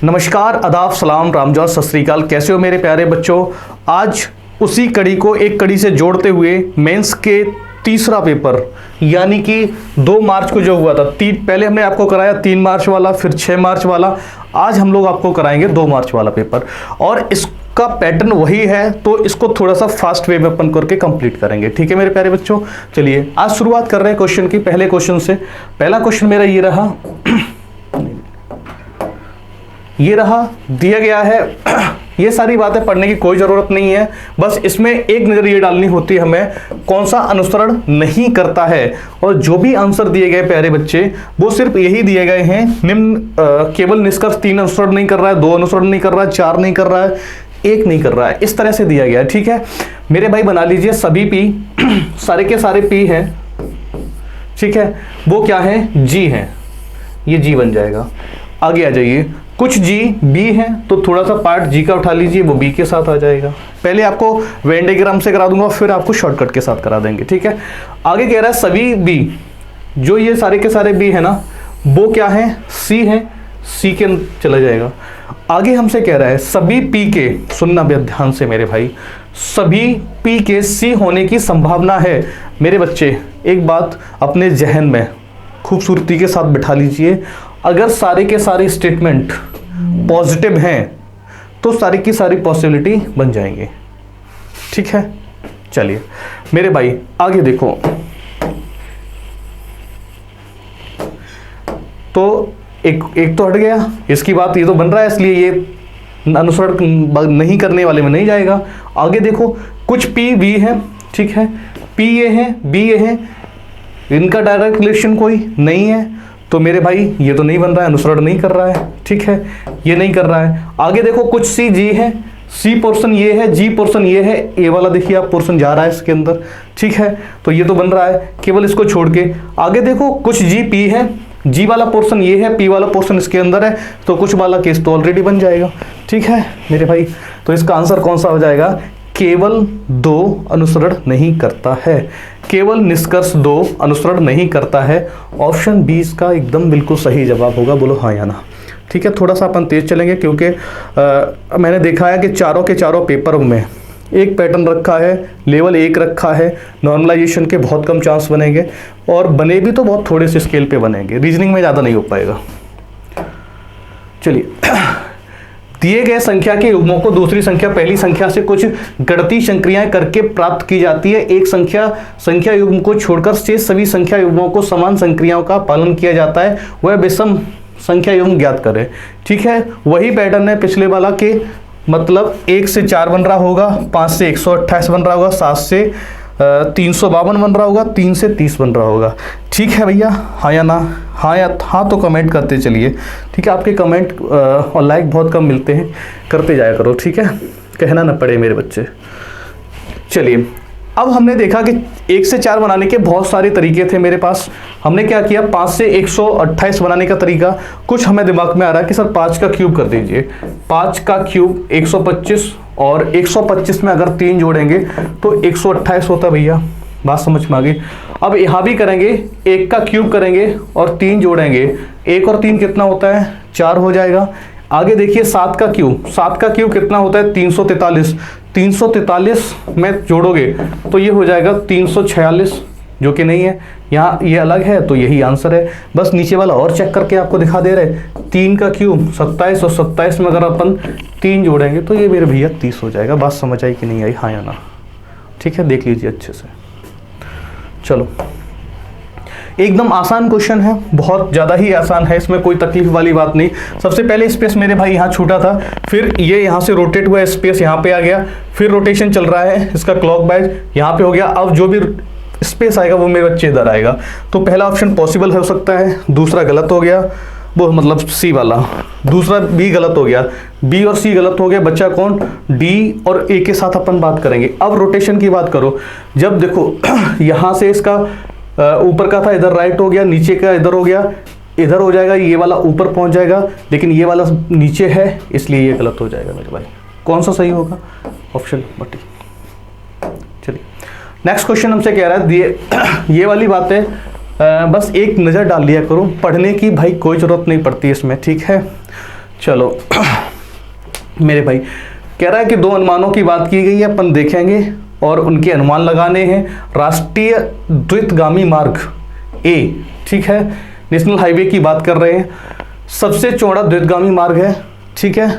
नमस्कार, आदाब, सलाम, रामजोर, सत श्री अकाल। कैसे हो मेरे प्यारे बच्चों। आज उसी कड़ी को एक कड़ी से जोड़ते हुए मेंस के तीसरा पेपर यानी कि 2 मार्च को जो हुआ था, पहले हमने आपको कराया 3 मार्च वाला, फिर 6 मार्च वाला। आज हम लोग आपको कराएंगे 2 मार्च वाला पेपर और इसका पैटर्न वही है, तो इसको थोड़ा सा फास्ट वे में अपन करके कंप्लीट करेंगे। ठीक है मेरे प्यारे बच्चों, चलिए आज शुरुआत कर रहे हैं क्वेश्चन की। पहले क्वेश्चन से, पहला क्वेश्चन मेरा ये रहा, ये रहा, दिया गया है। ये सारी बातें पढ़ने की कोई ज़रूरत नहीं है, बस इसमें एक नज़र ये डालनी होती है हमें कौन सा अनुसरण नहीं करता है। और जो भी आंसर दिए गए प्यारे बच्चे वो सिर्फ यही दिए गए हैं, निम्न केवल निष्कर्ष 3 अनुसरण नहीं कर रहा है, 2 अनुसरण नहीं कर रहा है, 4 नहीं कर रहा है, 1 नहीं कर रहा है, इस तरह से दिया गया है। ठीक है मेरे भाई, बना लीजिए सभी पी, सारे के सारे पी हैं। ठीक है, वो क्या है, जी है, ये जी बन जाएगा। आगे आ जाइए, कुछ जी बी है तो थोड़ा सा पार्ट जी का उठा लीजिए, वो बी के साथ आ जाएगा। पहले आपको वेन डायग्राम से करा दूंगा, फिर आपको शॉर्टकट के साथ करा देंगे। ठीक है, आगे कह रहा है सभी बी, जो ये सारे के सारे बी है ना, वो क्या है, सी है, सी के चला जाएगा। आगे हमसे कह रहा है सभी पी के, सुनना भी ध्यान से मेरे भाई, सभी पी के सी होने की संभावना है। मेरे बच्चे एक बात अपने जहन में खूबसूरती के साथ बिठा लीजिए, अगर सारे के सारे स्टेटमेंट पॉजिटिव हैं तो सारी की सारी पॉसिबिलिटी बन जाएंगे। ठीक है, चलिए मेरे भाई आगे देखो। तो एक तो हट गया, इसकी बात ये तो बन रहा है, इसलिए ये अनुसरण नहीं करने वाले में नहीं जाएगा। आगे देखो, कुछ पी बी है, ठीक है, पी ए है, बी ए है, इनका डायरेक्ट रिलेशन कोई नहीं है, तो मेरे भाई ये तो नहीं बन रहा है, अनुसरण नहीं कर रहा है। ठीक है, ये नहीं कर रहा है। आगे देखो, कुछ सी जी है, सी पोर्शन ये है, जी पोर्शन ये है, ए वाला देखिए आप पोर्शन जा रहा है इसके अंदर। ठीक है, तो ये तो बन रहा है, केवल इसको छोड़ के। आगे देखो, कुछ जी पी है, जी वाला पोर्शन ये है, पी वाला पोर्शन इसके अंदर है, तो कुछ वाला केस तो ऑलरेडी बन जाएगा। ठीक है मेरे भाई, तो इसका आंसर कौन सा हो जाएगा, केवल 2 अनुसरण नहीं करता है, केवल निष्कर्ष 2 अनुसरण नहीं करता है। ऑप्शन बी इसका एकदम बिल्कुल सही जवाब होगा, बोलो हाँ या ना। ठीक है, थोड़ा सा अपन तेज चलेंगे क्योंकि मैंने देखा है कि चारों के चारों पेपर में एक पैटर्न रखा है, लेवल 1 रखा है, नॉर्मलाइजेशन के बहुत कम चांस बनेंगे और बने भी तो बहुत थोड़े से स्केल पे बनेंगे, रीजनिंग में ज़्यादा नहीं हो पाएगा। चलिए, दिए गए संख्या के युग्मों को दूसरी संख्या पहली संख्या से कुछ गणितीय संक्रियाएं करके प्राप्त की जाती है। एक संख्या युग्म को छोड़कर शेष सभी संख्या युग्मों को समान संक्रियाओं का पालन किया जाता है, वह विषम संख्या युग्म ज्ञात करें। ठीक है, वही पैटर्न है पिछले वाला के, मतलब 1 से 4 बन रहा होगा, 5 से 128 बन रहा होगा, 7 से 352 बन रहा होगा, 3 से 30 बन रहा होगा। ठीक है भैया, हाँ या ना, हाँ या हाँ तो कमेंट करते चलिए। ठीक है, आपके कमेंट और लाइक बहुत कम मिलते हैं, करते जाया करो। ठीक है, कहना ना पड़े मेरे बच्चे। चलिए, अब हमने देखा कि 1 से 4 बनाने के बहुत सारे तरीके थे मेरे पास। हमने क्या किया, 5 से 128 बनाने का तरीका, कुछ हमें दिमाग में आ रहा है कि सर 5 का क्यूब कर दीजिए। 5 का क्यूब 125 और 125 में अगर 3 जोड़ेंगे तो 128 होता है भैया, बात समझ में आ गई। अब यहाँ भी करेंगे, 1 का क्यूब करेंगे और 3 जोड़ेंगे, 1 और 3 कितना होता है, 4 हो जाएगा। आगे देखिए 7 का क्यूब, 7 का क्यूब कितना होता है, 343, 343 में जोड़ोगे तो ये हो जाएगा 346, जो कि नहीं है, यहाँ ये अलग है, तो यही आंसर है। बस नीचे वाला और चेक करके आपको दिखा दे रहे, 3 का क्यूब 27 और 27 में अगर अपन 3 जोड़ेंगे तो ये मेरे भैया 30 हो जाएगा। बात समझ आई कि नहीं आई, हाँ या ना। ठीक है, देख लीजिए अच्छे से। चलो, एकदम आसान क्वेश्चन है, बहुत ज़्यादा ही आसान है, इसमें कोई तकलीफ वाली बात नहीं। सबसे पहले स्पेस मेरे भाई यहाँ छूटा था, फिर ये यहाँ से रोटेट हुआ, स्पेस यहाँ पे आ गया, फिर रोटेशन चल रहा है इसका क्लॉकवाइज, यहाँ पे हो गया। अब जो भी स्पेस आएगा वो मेरे बच्चे इधर आएगा, तो पहला ऑप्शन पॉसिबल हो सकता है, दूसरा गलत हो गया, वो मतलब सी वाला, दूसरा बी गलत हो गया, बी और सी गलत हो गया, बच्चा कौन, डी और ए के साथ अपन बात करेंगे। अब रोटेशन की बात करो, जब देखो यहाँ से इसका ऊपर का था इधर राइट हो गया, नीचे का इधर हो गया, इधर हो जाएगा, ये वाला ऊपर पहुंच जाएगा, लेकिन ये वाला नीचे है, इसलिए ये गलत हो जाएगा मेरे भाई। कौन सा सही होगा, ऑप्शन बटी। चलिए, नेक्स्ट क्वेश्चन हमसे कह रहा है, ये वाली बातें बस एक नज़र डाल लिया करो, पढ़ने की भाई कोई ज़रूरत नहीं पड़ती इसमें। ठीक है, चलो मेरे भाई कह रहा है कि 2 अनुमानों की बात की गई है, अपन देखेंगे और उनके अनुमान लगाने हैं। राष्ट्रीय द्रुतगामी मार्ग ए, ठीक है, नेशनल हाईवे की बात कर रहे हैं, सबसे चौड़ा द्रुतगामी मार्ग है, ठीक है,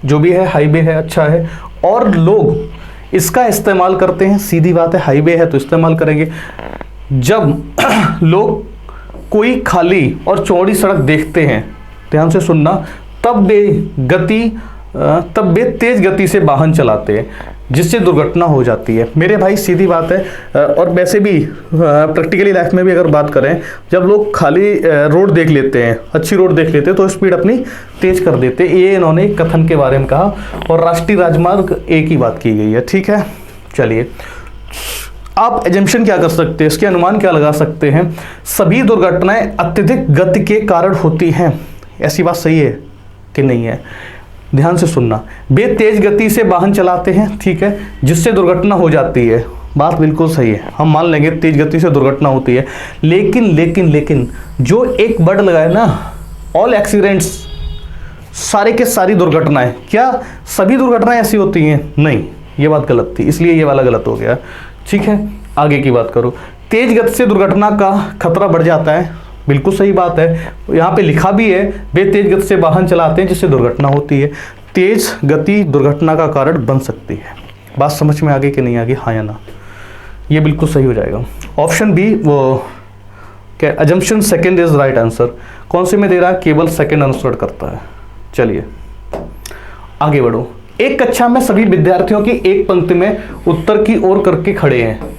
जो भी है हाईवे है, अच्छा है, और लोग इसका इस्तेमाल करते हैं, सीधी बात है, हाईवे है तो इस्तेमाल करेंगे। जब लोग कोई खाली और चौड़ी सड़क देखते हैं, ध्यान से सुनना, तब वे तेज गति से वाहन चलाते हैं, जिससे दुर्घटना हो जाती है। मेरे भाई सीधी बात है। और वैसे भी प्रैक्टिकली लाइफ में भी अगर बात करें, जब लोग खाली रोड देख लेते हैं, अच्छी रोड देख लेते हैं, तो स्पीड अपनी तेज कर देते हैं। ये इन्होंने एक कथन के बारे में कहा, और राष्ट्रीय राजमार्ग ए की बात की गई है, ठीक है। चलिए, आप एजम्पशन क्या कर सकते हैं, इसके अनुमान क्या लगा सकते हैं? सभी दुर्घटनाएं अत्यधिक गति के कारण होती हैं। ऐसी बात सही है कि नहीं है? ध्यान से सुनना, वे तेज गति से वाहन चलाते हैं, ठीक है, जिससे दुर्घटना हो जाती है। बात बिल्कुल सही है, हम मान लेंगे तेज गति से दुर्घटना होती है, लेकिन जो एक वर्ड लगाए ना, ऑल एक्सीडेंट्स, सारे के सारी दुर्घटनाएं, क्या सभी दुर्घटनाएं ऐसी होती हैं? नहीं, ये बात गलत थी, इसलिए ये वाला गलत हो गया, ठीक है। आगे की बात करो, तेज गति से दुर्घटना का खतरा बढ़ जाता है, बिल्कुल सही बात है, यहाँ पे लिखा भी है, वे तेज गति से वाहन चलाते हैं जिससे दुर्घटना होती है। तेज गति दुर्घटना का कारण बन सकती है। बात समझ में आ गई कि नहीं आ गई, हाँ या ना? ये बिल्कुल सही हो जाएगा। ऑप्शन बी, वो क्या, assumption second is right answer. कौन से में दे रहा है? केवल सेकंड आंसर करता है। चलिए आगे बढ़ो। एक कक्षा में सभी विद्यार्थियों की एक पंक्ति में उत्तर की ओर करके खड़े हैं।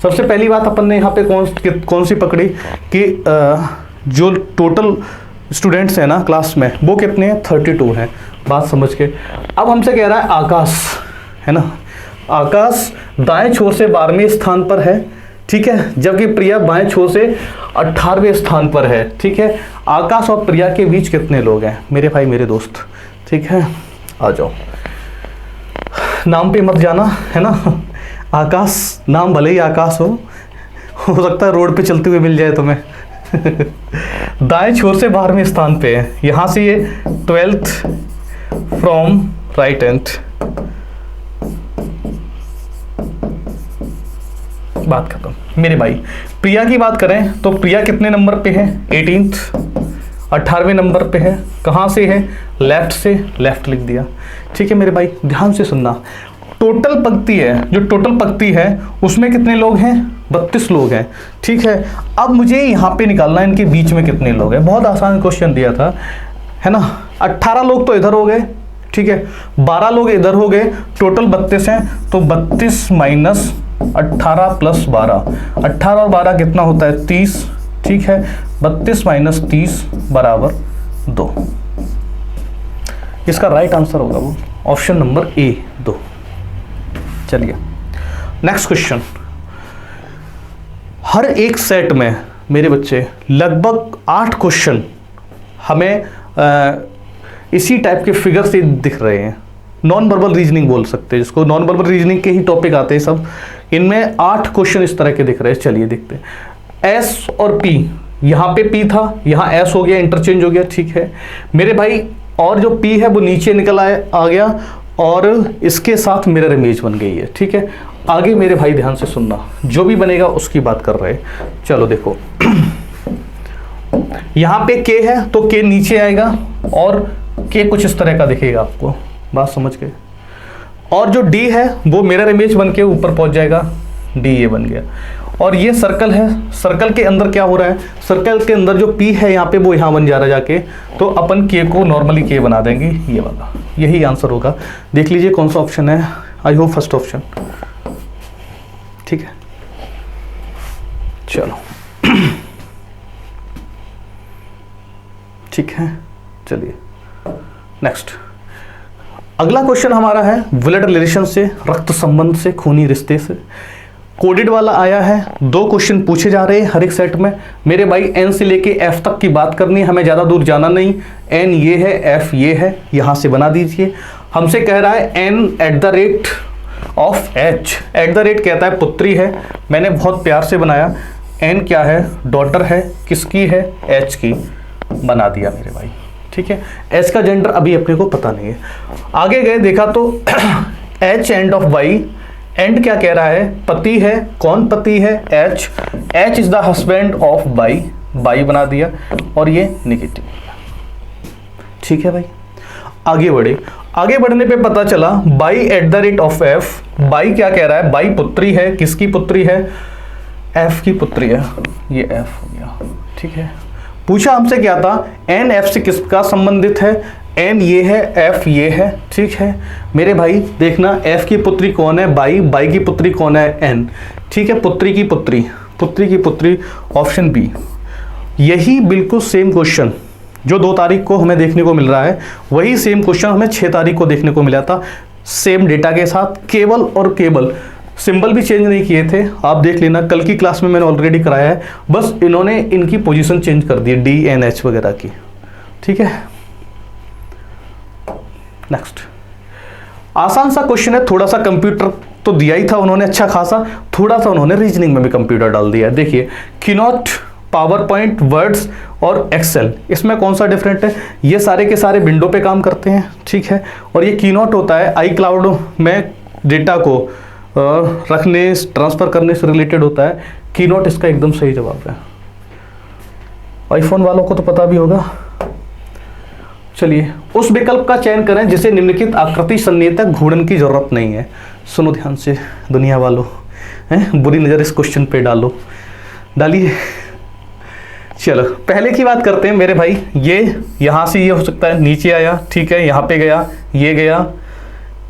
सबसे पहली बात अपन ने यहाँ पे कौन सी पकड़ी कि जो टोटल स्टूडेंट्स हैं ना क्लास में, वो कितने हैं? 32 हैं। बात समझ के, अब हमसे कह रहा है आकाश, है ना, आकाश दाएं छोर से 12वें स्थान पर है, ठीक है, जबकि प्रिया बाएं छोर से 18वें स्थान पर है, ठीक है। आकाश और प्रिया के बीच कितने लोग हैं? मेरे भाई, मेरे दोस्त, ठीक है, आ जाओ, नाम पे मत जाना, है ना। आकाश, नाम भले ही आकाश हो सकता है रोड पे चलते हुए मिल जाए तुम्हें। दाएं छोर से 12वें स्थान पे है, यहां से ये 12th फ्रॉम राइट हैंड। बात खत्म। मेरे भाई, प्रिया की बात करें तो प्रिया कितने नंबर पे है? 18th, 18वें नंबर पे है। कहां से है? लेफ्ट से, लेफ्ट लिख दिया, ठीक है। मेरे भाई ध्यान से सुनना, टोटल पंक्ति है, जो टोटल पंक्ति है उसमें कितने लोग हैं? 32 लोग हैं, ठीक है। अब मुझे यहाँ पे निकालना है इनके बीच में कितने लोग हैं। बहुत आसान क्वेश्चन दिया था, है ना। 18 लोग तो इधर हो गए, ठीक है, 12 लोग इधर हो गए, टोटल 32 हैं, तो 32 माइनस 18 प्लस 12, 18 और 12 कितना होता है? 30, ठीक है। 32 माइनस 30 बराबर 2। इसका राइट आंसर होगा वो ऑप्शन नंबर ए, 2। चलिए नेक्स्ट क्वेश्चन। हर एक सेट में मेरे बच्चे लगभग 8 क्वेश्चन हमें इसी टाइप के फिगर से दिख रहे हैं। नॉन वर्बल रीजनिंग बोल सकते हैं जिसको, नॉन वर्बल रीजनिंग के ही टॉपिक आते हैं सब। इनमें 8 क्वेश्चन इस तरह के दिख रहे हैं। चलिए देखते हैं। एस और पी, यहाँ पे पी था, यहाँ एस हो गया, इंटरचेंज हो गया, ठीक है मेरे भाई। और जो पी है वो नीचे निकल आ गया और इसके साथ मिरर इमेज बन गई है, ठीक है। आगे मेरे भाई ध्यान से सुनना, जो भी बनेगा उसकी बात कर रहे हैं। चलो देखो, यहाँ पे के है तो के नीचे आएगा और के कुछ इस तरह का दिखेगा आपको, बात समझ गए। और जो डी है वो मिरर इमेज बन के ऊपर पहुंच जाएगा, डी ये बन गया। और ये सर्कल है, सर्कल के अंदर क्या हो रहा है? सर्कल के अंदर जो पी है यहाँ पे वो यहाँ बन जा रहा है जाके, तो अपन के को नॉर्मली के बना देंगे, ये वाला, यही आंसर होगा। देख लीजिए कौन सा ऑप्शन है, आई होप फर्स्ट ऑप्शन, ठीक है। चलो ठीक है, चलिए नेक्स्ट। अगला क्वेश्चन हमारा है ब्लड रिलेशन से, रक्त संबंध से, खूनी रिश्ते से। कोडेड वाला आया है, 2 क्वेश्चन पूछे जा रहे हैं हर एक सेट में। मेरे भाई एन से लेके एफ तक की बात करनी है, हमें ज़्यादा दूर जाना नहीं। एन ये है, एफ ये है, यहाँ से बना दीजिए। हमसे कह रहा है एन @ ऑफ एच, @ कहता है पुत्री है, मैंने बहुत प्यार से बनाया। एन क्या है? डॉटर है, किसकी है? एच की, बना दिया मेरे भाई, ठीक है। एच का जेंडर अभी अपने को पता नहीं है। आगे गए देखा तो H and of Y, and क्या कह रहा है, पति है। कौन पति है, H. H is the husband of Y, Y बना दिया और ये नेगेटिव, ठीक है भाई। आगे बढ़े, आगे बढ़ने पे पता चला by at the rate of F, by क्या कह रहा है, बाई पुत्री है, किसकी पुत्री है, एफ की पुत्री है, ये एफ हो गया, ठीक है। पूछा हमसे क्या था, एन एफ से किसका संबंधित है, एन ये है, एफ ये है, ठीक है मेरे भाई। देखना एफ की पुत्री कौन है, बाई, बाई की पुत्री कौन है, एन, ठीक है। पुत्री की पुत्री, पुत्री की पुत्री, ऑप्शन बी। यही बिल्कुल सेम क्वेश्चन जो 2 तारीख को हमें देखने को मिल रहा है, वही सेम क्वेश्चन हमें 6 तारीख को देखने को मिला था, सेम डेटा के साथ, केवल और केवल सिंबल भी चेंज नहीं किए थे। आप देख लेना, कल की क्लास में मैंने ऑलरेडी कराया है, बस इन्होंने इनकी पोजीशन चेंज कर दी, डी एन एच वगैरह की, ठीक है। नेक्स्ट, आसान सा क्वेश्चन है, थोड़ा सा कंप्यूटर तो दिया ही था उन्होंने अच्छा खासा, थोड़ा सा उन्होंने रीजनिंग में भी कंप्यूटर डाल दिया है। देखिए, कीनोट, पावर पॉइंट, वर्ड्स और एक्सेल, इसमें कौन सा डिफरेंट है, ये सारे के सारे विंडो पे काम करते हैं, ठीक है। और ये कीनोट होता है आई क्लाउड में डेटा को रखने, ट्रांसफर करने से रिलेटेड होता है। कीनोट इसका एकदम सही जवाब है, आईफोन वालों को तो पता भी होगा। चलिए, उस विकल्प का चयन करें जिसे निम्नलिखित आकृति सन्निहित घूर्णन की जरूरत नहीं है। सुनो ध्यान से दुनिया वालों, हैं बुरी नजर इस क्वेश्चन पे डालो, डालिए। चलो पहले की बात करते हैं मेरे भाई। ये यहाँ से ये हो सकता है नीचे आया, ठीक है, यहाँ पे गया, ये गया,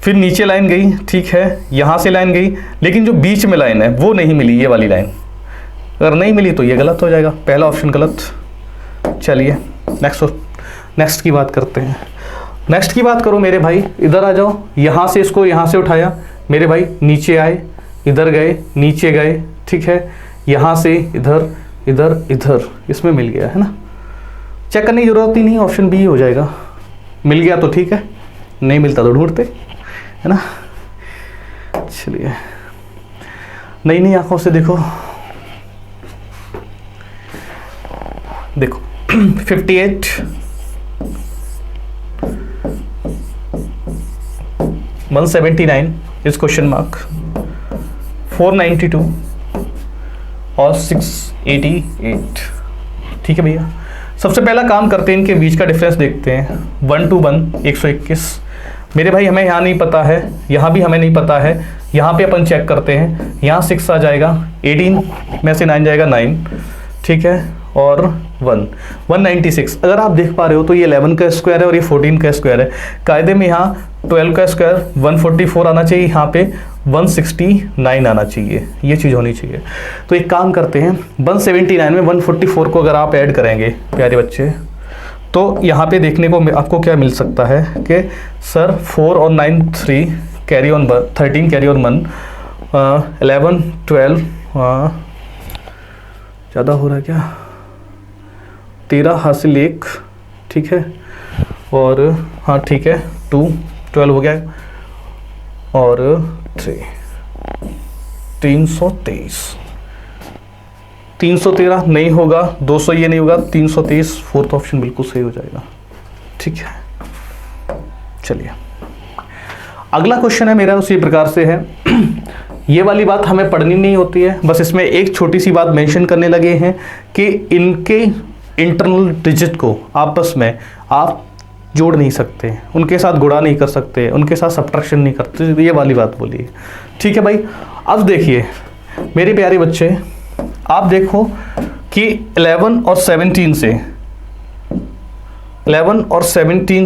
फिर नीचे लाइन गई, ठीक है, यहाँ से लाइन गई, लेकिन जो बीच में लाइन है वो नहीं मिली, ये वाली लाइन अगर नहीं मिली तो ये गलत हो जाएगा, पहला ऑप्शन गलत। चलिए नेक्स्ट की बात करते हैं। नेक्स्ट की बात करो मेरे भाई, इधर आ जाओ, यहाँ से इसको यहाँ से उठाया मेरे भाई, नीचे आए, इधर गए, नीचे गए, ठीक है, यहाँ से इधर, इधर, इधर, इसमें मिल गया है ना, चेक करने की जरूरत ही नहीं, ऑप्शन बी हो जाएगा। मिल गया तो ठीक है, नहीं मिलता तो ढूंढते, है ना। चलिए, नई नई आंखों से देखो, देखो 58, 179 इज क्वेश्चन मार्क, 492 और 688, ठीक है भैया। सबसे पहला काम करते हैं, इनके बीच का डिफरेंस देखते हैं। 1 to 1 121 मेरे भाई, हमें यहाँ नहीं पता है, यहाँ भी हमें नहीं पता है, यहाँ पे अपन चेक करते हैं। यहाँ 6 आ जाएगा, 18 में से 9 जाएगा 9, ठीक है, और 196। अगर आप देख पा रहे हो तो ये 11 का स्क्वायर है और ये 14 का स्क्वायर है। कायदे में यहाँ 12 का स्क्वायर 144 आना चाहिए, यहाँ पे 169 आना चाहिए, ये चीज़ होनी चाहिए। तो एक काम करते हैं, 179 में 144 को अगर आप ऐड करेंगे प्यारे बच्चे, तो यहाँ पे देखने को आपको क्या मिल सकता है कि सर 4 और 9 3 कैरी ऑन 13 कैरी ऑन 1, 11 12 ज़्यादा हो रहा है क्या, 13 हासिल 1, ठीक है, और हाँ ठीक है 2 12 हो गया, और 3 323, 313 नहीं होगा, 200 ये नहीं होगा, 323 फोर्थ ऑप्शन बिल्कुल सही हो जाएगा, ठीक है। चलिए अगला क्वेश्चन है मेरा उसी प्रकार से है। ये वाली बात हमें पढ़नी नहीं होती है, बस इसमें एक छोटी सी बात मेंशन करने लगे हैं कि इनके इंटरनल डिजिट को आपस में आप जोड़ नहीं सकते, उनके साथ गुणा नहीं कर सकते, उनके साथ सब्ट्रैक्शन नहीं करते, ये वाली बात बोली, ठीक है भाई। अब देखिए मेरे प्यारे बच्चे, आप देखो कि 11 और 17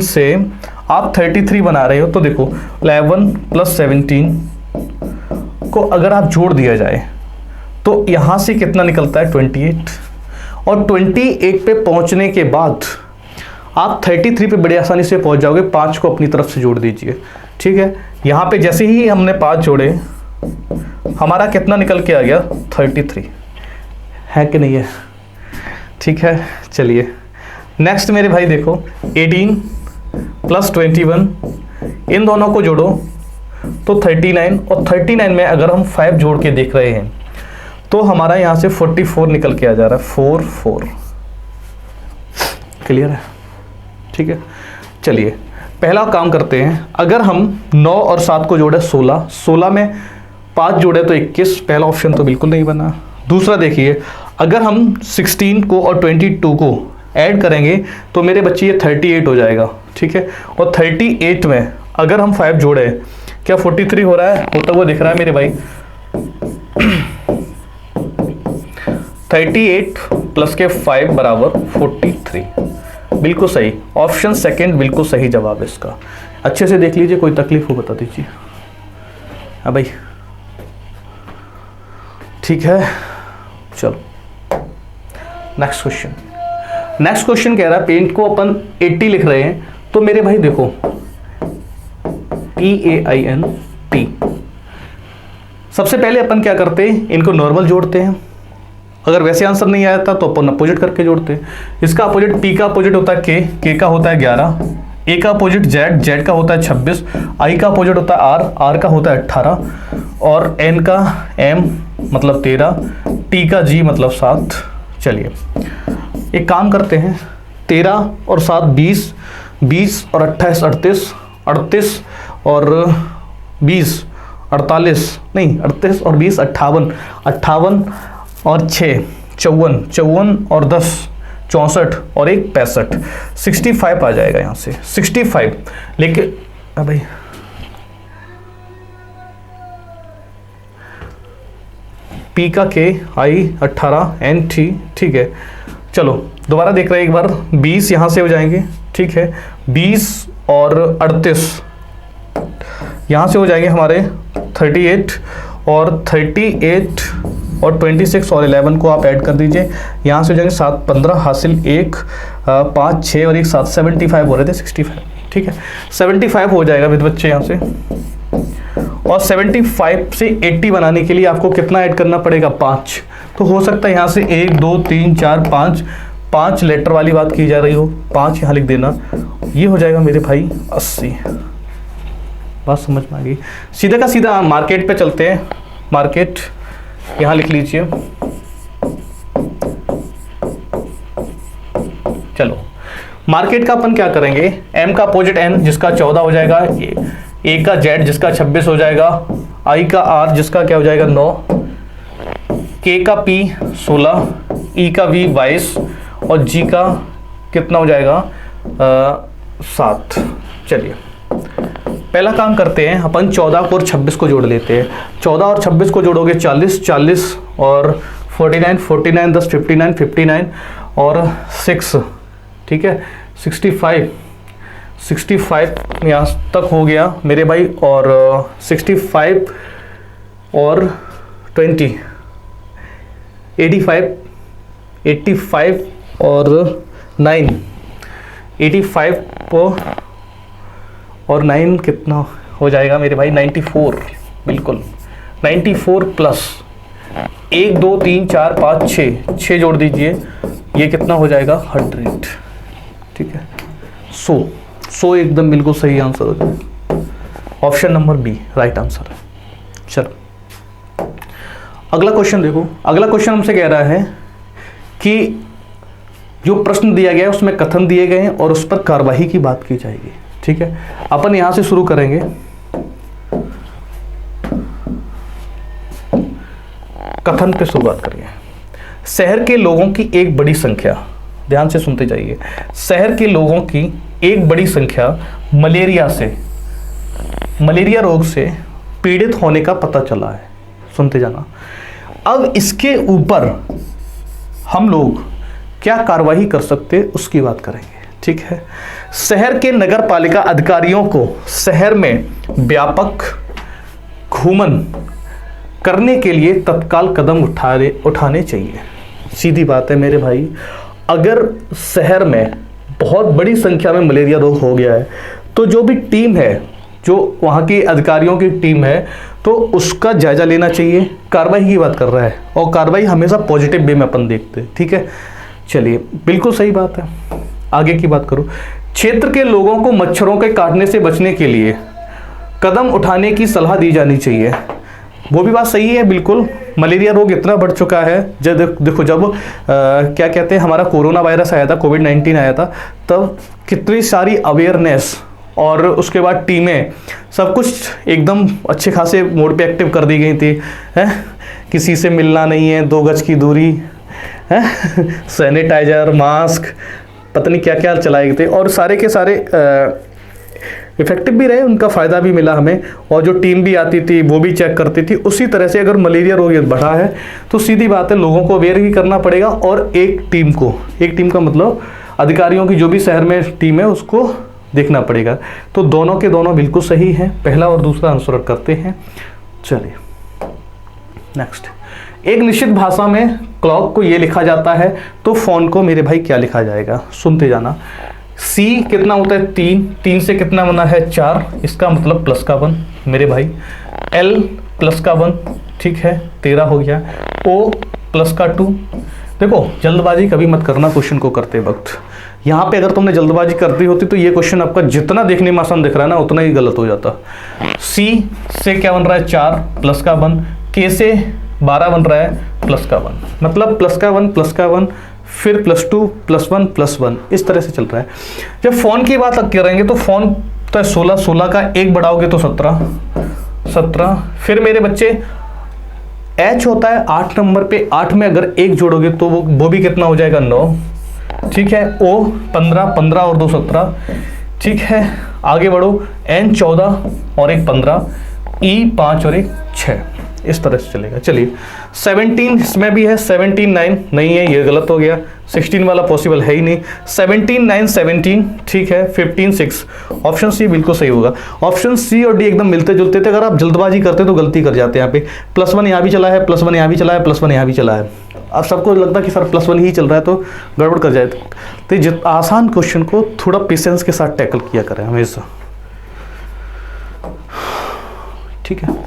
से आप 33 बना रहे हो, तो देखो 11 + 17 को अगर आप जोड़ दिया जाए तो यहाँ से कितना निकलता है 28, और 28 पे पहुँचने के बाद आप 33 पे बड़ी आसानी से पहुँच जाओगे। 5 को अपनी तरफ से जोड़ दीजिए, ठीक है। यहाँ पे जैसे ही हमने 5 जोड़े, हमारा कितना निकल के आ गया 33, है कि नहीं है, ठीक है। चलिए नेक्स्ट मेरे भाई देखो, 18 + 21 इन दोनों को जोड़ो तो 39, और 39 में अगर हम 5 जोड़ के देख रहे हैं तो हमारा यहाँ से 44 निकल के आ जा रहा है, 4 4, क्लियर है, ठीक है, चलिए पहला काम करते हैं। अगर हम 9 और 7 को जोड़े 16, 16 में 5 जोड़े तो 21, पहला ऑप्शन तो बिल्कुल नहीं बना। दूसरा देखिए, अगर हम 16 को और 22 को ऐड करेंगे तो मेरे बच्चे ये 38 हो जाएगा, ठीक है। और 38 में अगर हम 5 जोड़े, क्या 43 हो रहा है? होता हुआ दिख रहा है मेरे भाई। 38 प्लस के 5 बराबर 43, बिल्कुल सही। ऑप्शन सेकंड बिल्कुल सही जवाब है इसका। अच्छे से देख लीजिए, कोई तकलीफ हो बता दीजिए। हाँ भाई, ठीक है, चलो नेक्स्ट क्वेश्चन। नेक्स्ट क्वेश्चन कह रहा है पेंट को अपन 80 लिख रहे हैं, तो मेरे भाई देखो PAINT, सबसे पहले अपन क्या करते हैं, इनको नॉर्मल जोड़ते हैं। अगर वैसे आंसर नहीं आया था तो अपन अपोजिट करके जोड़ते हैं। इसका अपोजिट P का अपोजिट होता है K का होता है 11, A का अपोजिट Z का होता है 26, I का अपोजिट होता है R का होता है 18, और N का M मतलब 13, T का G मतलब 7। चलिए एक काम करते हैं, 13 और 7 20, 20 और 28 38, 38 और 20 48, नहीं 38 और 20 58, 58 और 6 54, 54 और 10 64 और 1 65, 65 आ जाएगा यहाँ से 65। लेकिन भाई P का K, I 18, N T, ठीक है। चलो दोबारा देख रहे हैं एक बार, 20 यहाँ से हो जाएंगे, ठीक है। 20 और 38 यहाँ से हो जाएंगे हमारे 38, और 38 और 26 और 11 को आप ऐड कर दीजिए, यहाँ से हो जाएंगे 7 15 हासिल 1 5 6 और 1 7, 75 हो रहे थे 65, ठीक है। 75 हो जाएगा मेरे बच्चे यहाँ से। और 75 से 80 बनाने के लिए आपको कितना ऐड करना पड़ेगा? 5। तो हो सकता है यहाँ से 1 2 3 4 5 लेटर वाली बात की जा रही हो, 5 यहाँ लिख देना। ये हो जाएगा मेरे भाई 80। बात समझ में आ गई? सीधा का सीधा मार्केट पे चलते हैं। मार्केट यहाँ लिख लीजिए। चलो मार्केट का अपन क्या करेंगे, M का अपोजिट N जिसका 14 हो जाएगा, A का Z जिसका 26 हो जाएगा, I का R जिसका क्या हो जाएगा 9, K का P 16, E का V 22 और G का कितना हो जाएगा 7। चलिए पहला काम करते हैं, अपन 14 और 26 को जोड़ लेते हैं। 14 और 26 को जोड़ोगे 40 40 और 49 49 10 59 59 और 6, ठीक है 65 यहाँ तक हो गया मेरे भाई। और 65 और 20 85 85 और 9 85 और 9 कितना हो जाएगा मेरे भाई 94, बिल्कुल 94 प्लस 1 2 3 4 5 6 जोड़ दीजिए, ये कितना हो जाएगा 100, ठीक है 100 एकदम बिल्कुल सही आंसर हो जाएगा। Option number B right answer है। चलो अगला क्वेश्चन देखो। अगला क्वेश्चन हमसे कह रहा है कि जो प्रश्न दिया गया है उसमें कथन दिए गए हैं और उस पर कार्यवाही की बात की जाएगी, ठीक है। अपन यहां से शुरू करेंगे। कथन पे शुरुआत करेंगे। शहर के लोगों की एक बड़ी संख्या, ध्यान से सुनते जाइए, शहर के लोगों की एक बड़ी संख्या मलेरिया रोग से पीड़ित होने का पता चला है। सुनते जाना। अब इसके ऊपर हम लोग क्या कार्रवाई कर सकते हैं उसकी बात करेंगे, ठीक है। शहर के नगर पालिका अधिकारियों को शहर में व्यापक घूमन करने के लिए तत्काल कदम उठाने चाहिए। सीधी बात है मेरे भाई, अगर शहर में बहुत बड़ी संख्या में मलेरिया रोग हो गया है तो जो भी टीम है, जो वहाँ की अधिकारियों की टीम है, तो उसका जायजा लेना चाहिए। कार्रवाई की बात कर रहा है और कार्रवाई हमेशा पॉजिटिव वे में अपन देखते हैं, ठीक है। चलिए बिल्कुल सही बात है। आगे की बात करूँ, क्षेत्र के लोगों को मच्छरों के काटने से बचने के लिए कदम उठाने की सलाह दी जानी चाहिए। वो भी बात सही है बिल्कुल, मलेरिया रोग इतना बढ़ चुका है, जब देखो जब क्या कहते हैं हमारा कोरोना वायरस आया था, कोविड-19 आया था, तब कितनी सारी अवेयरनेस और उसके बाद टीमें सब कुछ एकदम अच्छे खासे मोड पे एक्टिव कर दी गई थी, हैं, किसी से मिलना नहीं है, 2 गज की दूरी, हैं, सैनिटाइजर, मास्क, पता नहीं क्या क्या चलाए गए थे, और सारे के सारे इफेक्टिव भी रहे, उनका फ़ायदा भी मिला हमें, और जो टीम भी आती थी वो भी चेक करती थी। उसी तरह से अगर मलेरिया रोग बढ़ा है तो सीधी बात है लोगों को अवेयर भी करना पड़ेगा, और एक टीम का मतलब अधिकारियों की जो भी शहर में टीम है उसको देखना पड़ेगा। तो दोनों के दोनों बिल्कुल सही हैं, पहला और दूसरा अनुसरण करते हैं। चलिए नेक्स्ट, एक निश्चित भाषा में क्लॉक को ये लिखा जाता है तो फोन को मेरे भाई क्या लिखा जाएगा, सुनते जाना। C कितना होता है 3 से कितना बना है 4, इसका मतलब प्लस का 1 मेरे भाई। L प्लस का 1, ठीक है 13 हो गया। O प्लस का 2। देखो जल्दबाजी कभी मत करना क्वेश्चन को करते वक्त, यहाँ पे अगर तुमने जल्दबाजी करती होती तो ये क्वेश्चन आपका जितना देखने में आसान दिख रहा है ना उतना ही गलत हो जाता। C से क्या बन रहा है 4 प्लस का 1, K से 12 बन रहा है प्लस का 1, मतलब प्लस का 1 फिर +2 +1 +1 इस तरह से चल रहा है। जब फोन की बात करेंगे तो फोन तो 16 का 1 बढ़ाओगे तो 17, फिर मेरे बच्चे H होता है 8 नंबर पे, 8 में अगर 1 जोड़ोगे तो वो भी कितना हो जाएगा 9, ठीक है। O 15 और 2 17, ठीक है। आगे बढ़ो, N 14 और 1 15, E 5 और 1 6, इस तरह से चलेगा। चलिए 17 इसमें भी है, 17 9 नहीं है, ये गलत हो गया, 16 वाला पॉसिबल है ही नहीं। 17 9 17, ठीक है। 15 6, ऑप्शन सी बिल्कुल सही होगा। ऑप्शन सी और डी एकदम मिलते जुलते थे, अगर आप जल्दबाजी करते तो गलती कर जाते हैं। यहाँ पे +1 यहाँ भी चला है, +1 यहाँ भी चला है, +1 यहाँ भी चला है। अब सबको लगता है कि सर +1 ही चल रहा है तो गड़बड़ कर जाए, तो आसान क्वेश्चन को थोड़ा पेशेंस के साथ टैकल किया करें हमेशा, ठीक है।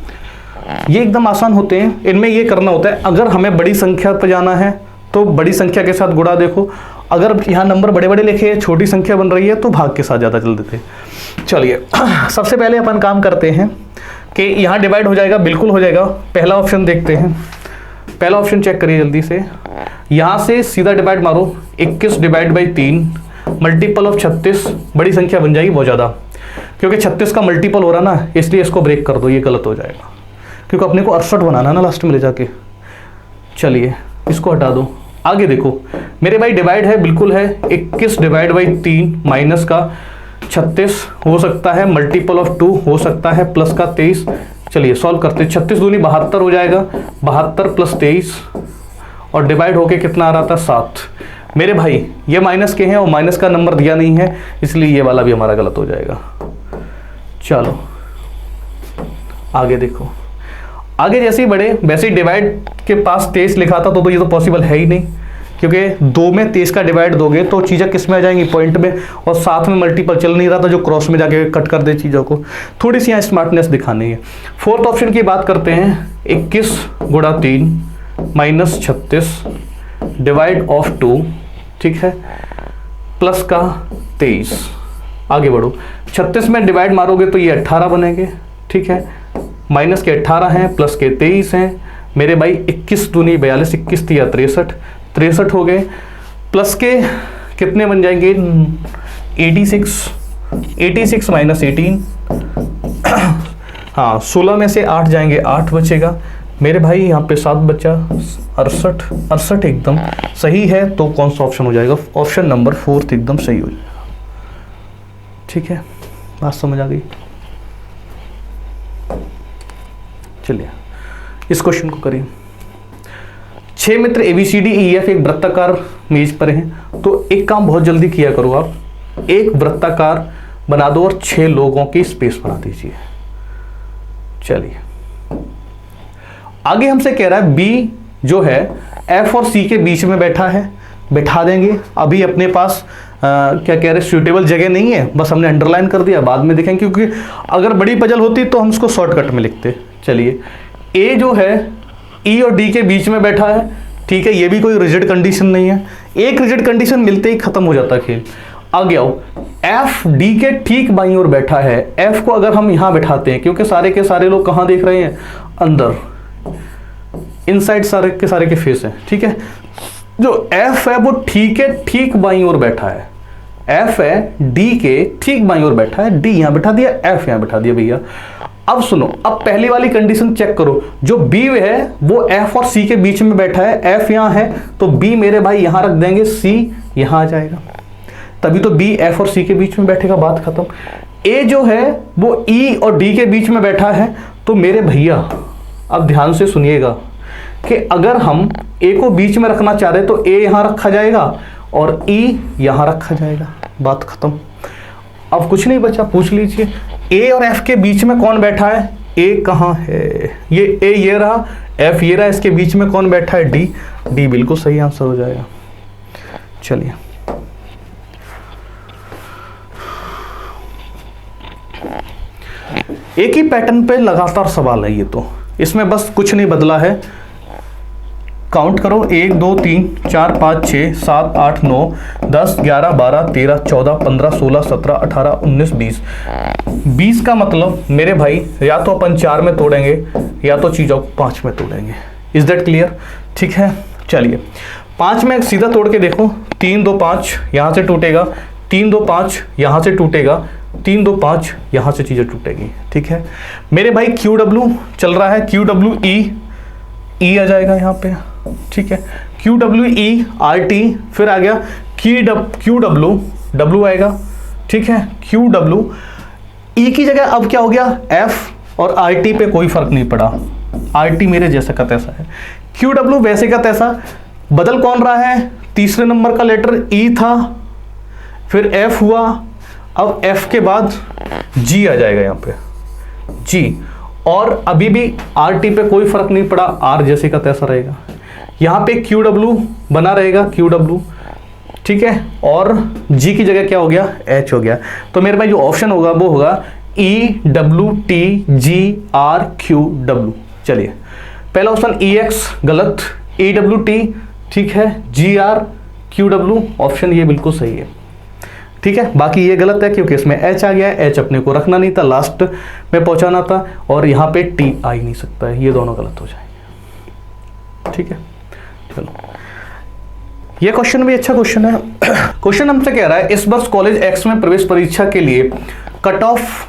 ये एकदम आसान होते हैं, इनमें ये करना होता है अगर हमें बड़ी संख्या पर जाना है तो बड़ी संख्या के साथ गुणा देखो, अगर यहाँ नंबर बड़े बड़े लिखे हैं छोटी संख्या बन रही है तो भाग के साथ ज़्यादा चल देते। चलिए सबसे पहले अपन काम करते हैं कि यहाँ डिवाइड हो जाएगा, बिल्कुल हो जाएगा। पहला ऑप्शन देखते हैं, पहला ऑप्शन चेक करिए जल्दी से, यहाँ से सीधा डिवाइड मारो, 21 डिवाइड बाई 3 मल्टीपल ऑफ 36, बड़ी संख्या बन जाएगी बहुत ज़्यादा, क्योंकि 36 का मल्टीपल हो रहा ना, इसलिए इसको ब्रेक कर दो, ये गलत हो जाएगा, क्योंकि अपने को 68 बनाना ना लास्ट में ले जाके। चलिए इसको हटा दो, आगे देखो मेरे भाई डिवाइड है, बिल्कुल है। 21 डिवाइड बाई 3 माइनस का 36 हो सकता है, मल्टीपल ऑफ 2 हो सकता है, प्लस का 23। चलिए सॉल्व करते हैं, 36 दूनी 72 हो जाएगा, 72 + 23 और डिवाइड होके कितना आ रहा था 7। मेरे भाई ये माइनस के हैं और माइनस का नंबर दिया नहीं है, इसलिए ये वाला भी हमारा गलत हो जाएगा। चलो आगे देखो, आगे जैसे ही बढ़े वैसे ही डिवाइड के पास 23 लिखा था तो ये तो पॉसिबल है ही नहीं, क्योंकि 2 में 23 का डिवाइड दोगे तो चीज़ें किस में आ जाएंगी, पॉइंट में, और साथ में मल्टीपल चल नहीं रहा था जो क्रॉस में जाके कट कर दे चीज़ों को, थोड़ी सी यहाँ स्मार्टनेस दिखानी है। फोर्थ ऑप्शन की बात करते हैं, 21 गुणा 3 माइनस 36 डिवाइड ऑफ 2, ठीक है, प्लस का 23। आगे बढ़ो, 36 में डिवाइड मारोगे तो ये 18 बनेंगे, ठीक है, माइनस के 18 हैं, प्लस के 23 हैं। मेरे भाई 21 दूनी 42, 21 तिया 63 हो गए, प्लस के कितने बन जाएंगे 86 माइनस 18, हाँ 16 में से 8 जाएंगे, 8 बचेगा। मेरे भाई यहाँ पे 7 बचा, 68 एकदम सही है। तो कौन सा ऑप्शन हो जाएगा, ऑप्शन नंबर 4 एकदम सही हो जाएगा, ठीक है, बात समझ आ गई। चलिए इस क्वेश्चन को करिए, 6 मित्र ABCDEF एक वृत्ताकार मेज पर हैं, तो एक काम बहुत जल्दी किया करो आप, एक वृत्ताकार बना दो और 6 लोगों की स्पेस बना दीजिए। चलिए आगे हमसे कह रहा है B जो है F और C के बीच में बैठा है, बैठा देंगे। अभी अपने पास क्या कह रहे सूटेबल जगह नहीं है, बस हमने अंडरलाइन कर दिया, बाद में देखेंगे, क्योंकि अगर बड़ी पजल होती तो हम उसको शॉर्टकट में लिखते। चलिए A जो है E और D के बीच में बैठा है, ठीक है, ये भी कोई रिजिड कंडीशन नहीं है, एक रिजिड कंडीशन मिलते ही खत्म हो जाता खेल। आगे आओ, F D के ठीक बाईं ओर बैठा है, F को अगर हम यहाँ बैठाते हैं, क्योंकि सारे के सारे लोग कहाँ देख रहे हैं, अंदर, इनसाइड सारे के फेस हैं, ठीक है। जो एफ है वो ठीक बाईं ओर बैठा है, एफ है डी के ठीक बाईं ओर बैठा है, डी यहां बैठा दिया, एफ यहां बैठा दिया भैया। अब सुनो, अब पहली वाली कंडीशन चेक करो, जो बी है वो एफ और सी के बीच में बैठा है, एफ यहां है तो बी मेरे भाई यहां रख देंगे, सी यहां आ जाएगा, तभी तो बी एफ और सी के बीच में बैठेगा, बात खत्म। ए जो है वो ई और डी के बीच में बैठा है, तो मेरे भैया अब ध्यान से सुनिएगा कि अगर हम ए को बीच में रखना चाह रहे तो ए यहां रखा जाएगा और ई यहां रखा जाएगा, बात खत्म। अब कुछ नहीं बचा, पूछ लीजिए ए और एफ के बीच में कौन बैठा है, ए कहां है, ये ए ये रहा, एफ ये रहा, इसके बीच में कौन बैठा है, डी, डी बिल्कुल सही आंसर हो जाएगा। चलिए एक ही पैटर्न पे लगातार सवाल है ये, तो इसमें बस कुछ नहीं बदला है, काउंट करो 1 2 3 4 5 6 7 8 9 10 11 12 13 14 15 16 17 18 19 20 20 का मतलब मेरे भाई या तो अपन 4 में तोड़ेंगे या तो चीज़ों को 5 में तोड़ेंगे। Is that clear? ठीक है, चलिए 5 में सीधा तोड़ के देखो, 3 2 5 यहाँ से टूटेगा, 3 2 5 यहाँ से टूटेगा, 3 2 5 यहाँ से चीज़ें टूटेगी। ठीक है मेरे भाई, क्यू डब्ल्यू चल रहा है, क्यू डब्ल्यू ई आ जाएगा यहाँ पे, ठीक है, Q W E R T, फिर आ गया क्यू डब्ल्यू आएगा, ठीक है, क्यू डब्ल्यू ई की जगह अब क्या हो गया, एफ और आर टी पे कोई फर्क नहीं पड़ा, आर टी मेरे जैसा का तैसा है, क्यू डब्ल्यू वैसे का तैसा, बदल कौन रहा है, तीसरे नंबर का लेटर ई था, फिर एफ हुआ, अब एफ के बाद जी आ जाएगा यहाँ पे, जी, और अभी भी आर टी पे कोई फर्क नहीं पड़ा, आर जैसे का तैसा रहेगा, यहाँ पे क्यू डब्ल्यू बना रहेगा, क्यू डब्ल्यू, ठीक है, और जी की जगह क्या हो गया, एच हो गया। तो मेरे भाई जो ऑप्शन होगा वो होगा E W T G R Q W. चलिए पहला ऑप्शन ई एक्स गलत, ई डब्ल्यू टी ठीक है, जी आर क्यू डब्ल्यू ऑप्शन ये बिल्कुल सही है, ठीक है, बाकी ये गलत है क्योंकि इसमें एच आ गया है, एच अपने को रखना नहीं था, लास्ट में पहुंचाना था, और यहाँ पे टी आ ही नहीं सकता है, ये दोनों गलत हो जाएंगे। ठीक है चलो, ये क्वेश्चन भी अच्छा क्वेश्चन है। क्वेश्चन हमसे कह रहा है इस वर्ष कॉलेज एक्स में प्रवेश परीक्षा के लिए कट ऑफ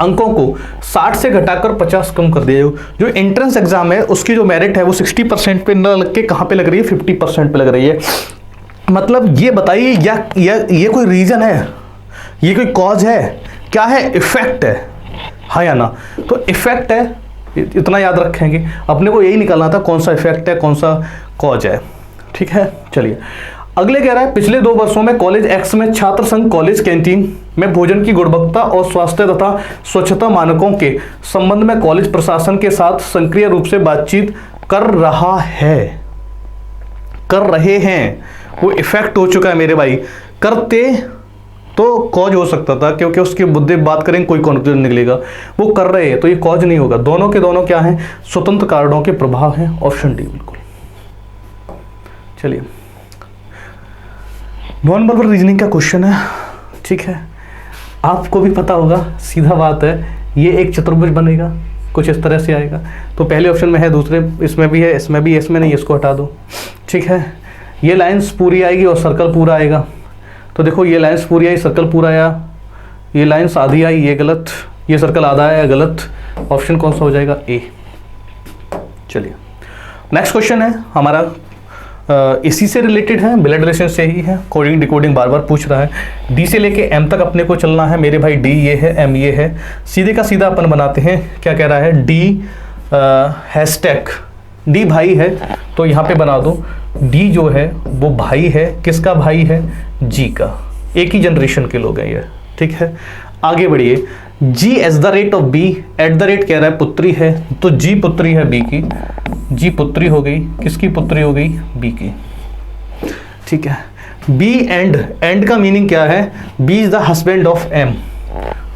अंकों को 60 से घटाकर 50 कम कर दिया। जो एंट्रेंस एग्जाम है उसकी जो मेरिट है वो 60% पे न लग के कहाँ पे लग रही है, 50% पे लग रही है। मतलब ये बताइए या ये कोई रीजन है, ये कोई कॉज है, क्या है, इफेक्ट है, हाँ या ना? तो इफेक्ट है, इतना याद रखेंगे, अपने को यही निकालना था कौन सा इफेक्ट है कौन सा कॉज है। ठीक है चलिए अगले कह रहा है पिछले 2 वर्षों में कॉलेज एक्स में छात्र संघ कॉलेज कैंटीन में भोजन की गुणवत्ता और स्वास्थ्य तथा स्वच्छता मानकों के संबंध में कॉलेज प्रशासन के साथ सक्रिय रूप से बातचीत कर रहे हैं। वो इफेक्ट हो चुका है मेरे भाई, करते तो कॉज हो सकता था क्योंकि उसके मुद्दे बात करेंगे कोई कॉन्क्लूजन निकलेगा, वो कर रहे हैं तो ये कॉज नहीं होगा। दोनों के दोनों क्या हैं, स्वतंत्र कारणों के प्रभाव हैं, ऑप्शन डी बिल्कुल। चलिए नॉन वर्बल रीजनिंग का क्वेश्चन है, ठीक है, आपको भी पता होगा, सीधा बात है, ये एक चतुर्भुज बनेगा, कुछ इस तरह से आएगा। तो पहले ऑप्शन में है, दूसरे इसमें भी है, इसमें भी, इसमें नहीं, इसको हटा दो। ठीक है ये लाइंस पूरी आएगी और सर्कल पूरा आएगा। तो देखो ये लाइंस पूरी आई, सर्कल पूरा आया, ये लाइंस आधी आई, ये गलत, ये सर्कल आधा आया, गलत, ऑप्शन कौन सा हो जाएगा, ए। चलिए नेक्स्ट क्वेश्चन है हमारा, इसी से रिलेटेड है, ब्लड रिलेशन से ही है, कोडिंग डिकोडिंग बार बार पूछ रहा है। डी से लेके एम तक अपने को चलना है मेरे भाई, डी ये है, एम ये है, सीधे का सीधा अपन बनाते हैं। क्या कह रहा है, डी हैशटैग डी भाई है तो यहाँ पे बना दो, डी जो है वो भाई है, किसका भाई है, जी का, एक ही जनरेशन के लोग हैं ये। ठीक है आगे बढ़िए, जी @ बी, @ कह रहा है पुत्री है, तो जी पुत्री है बी की, जी पुत्री हो गई, किसकी पुत्री हो गई, बी की। ठीक है बी एंड का मीनिंग क्या है, B is the husband of M,